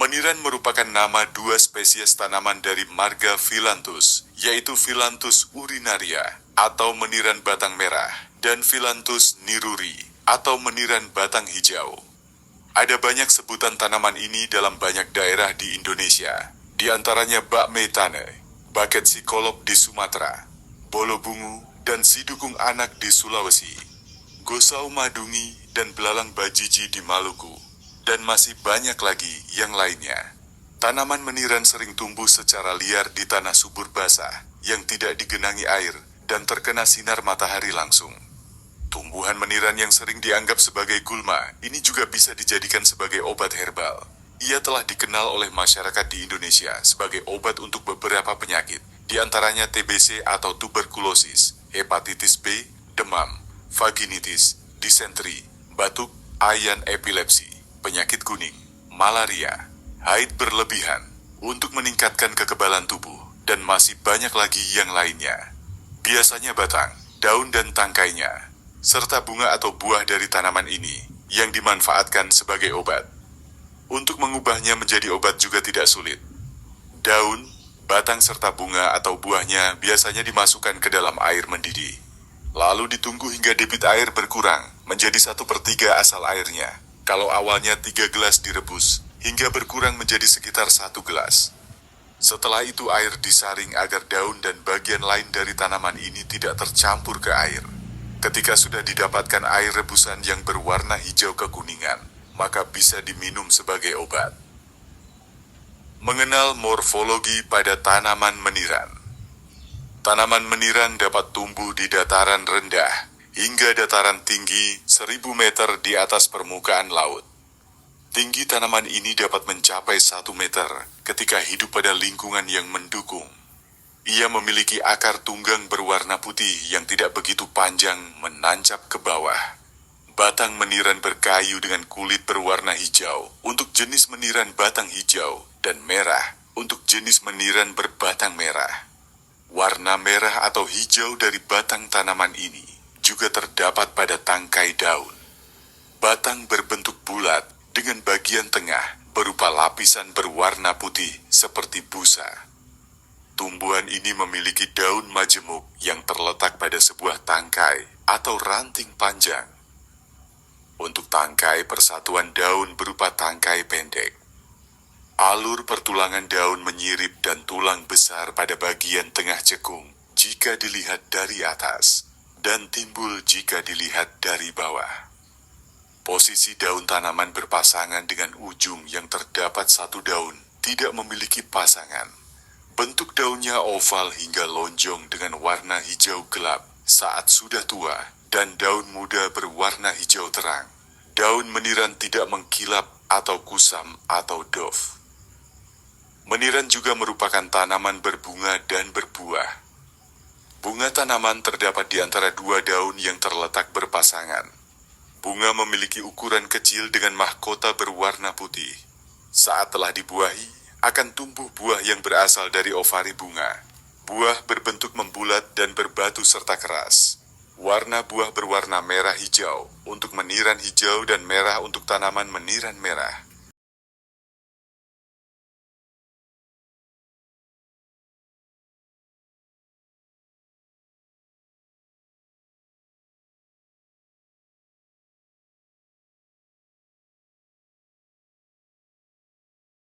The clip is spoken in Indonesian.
Meniran merupakan nama dua spesies tanaman dari marga Phyllanthus, yaitu Phyllanthus urinaria atau meniran batang merah dan Phyllanthus niruri atau meniran batang hijau. Ada banyak sebutan tanaman ini dalam banyak daerah di Indonesia, di antaranya bakme tane, baket sikolop di Sumatera, bolo bungu dan sidukung anak di Sulawesi, gosau madungi dan belalang bajiji di Maluku, dan masih banyak lagi yang lainnya. Tanaman meniran sering tumbuh secara liar di tanah subur basah yang tidak digenangi air dan terkena sinar matahari langsung. Tumbuhan meniran yang sering dianggap sebagai gulma ini juga bisa dijadikan sebagai obat herbal. Ia telah dikenal oleh masyarakat di Indonesia sebagai obat untuk beberapa penyakit, di antaranya TBC atau tuberkulosis, hepatitis B, demam, vaginitis, disentri, batuk, ayan epilepsi, penyakit kuning, malaria, haid berlebihan, untuk meningkatkan kekebalan tubuh, dan masih banyak lagi yang lainnya. Biasanya batang, daun dan tangkainya, serta bunga atau buah dari tanaman ini yang dimanfaatkan sebagai obat. Untuk mengubahnya menjadi obat juga tidak sulit. Daun, batang serta bunga atau buahnya biasanya dimasukkan ke dalam air mendidih. Lalu ditunggu hingga debit air berkurang menjadi 1/3 asal airnya. Kalau awalnya 3 gelas direbus, hingga berkurang menjadi sekitar 1 gelas. Setelah itu air disaring agar daun dan bagian lain dari tanaman ini tidak tercampur ke air. Ketika sudah didapatkan air rebusan yang berwarna hijau kekuningan, maka bisa diminum sebagai obat. Mengenal morfologi pada tanaman meniran. Tanaman meniran dapat tumbuh di dataran rendah hingga dataran tinggi 1000 meter di atas permukaan laut. Tinggi tanaman ini dapat mencapai 1 meter ketika hidup pada lingkungan yang mendukung. Ia memiliki akar tunggang berwarna putih yang tidak begitu panjang menancap ke bawah. Batang meniran berkayu dengan kulit berwarna hijau untuk jenis meniran batang hijau dan merah untuk jenis meniran berbatang merah. Warna merah atau hijau dari batang tanaman ini juga terdapat pada tangkai daun. Batang berbentuk bulat dengan bagian tengah berupa lapisan berwarna putih seperti busa. Tumbuhan ini memiliki daun majemuk yang terletak pada sebuah tangkai atau ranting panjang. Untuk tangkai, persatuan daun berupa tangkai pendek. Alur pertulangan daun menyirip dan tulang besar pada bagian tengah cekung jika dilihat dari atas, dan timbul jika dilihat dari bawah. Posisi daun tanaman berpasangan dengan ujung yang terdapat satu daun tidak memiliki pasangan. Bentuk daunnya oval hingga lonjong dengan warna hijau gelap saat sudah tua, dan daun muda berwarna hijau terang. Daun meniran tidak mengkilap atau kusam atau dof. Meniran juga merupakan tanaman berbunga dan berbuah. Bunga tanaman terdapat di antara 2 daun yang terletak berpasangan. Bunga memiliki ukuran kecil dengan mahkota berwarna putih. Saat telah dibuahi, akan tumbuh buah yang berasal dari ovari bunga. Buah berbentuk membulat dan berbatu serta keras. Warna buah berwarna merah hijau untuk meniran hijau dan merah untuk tanaman meniran merah.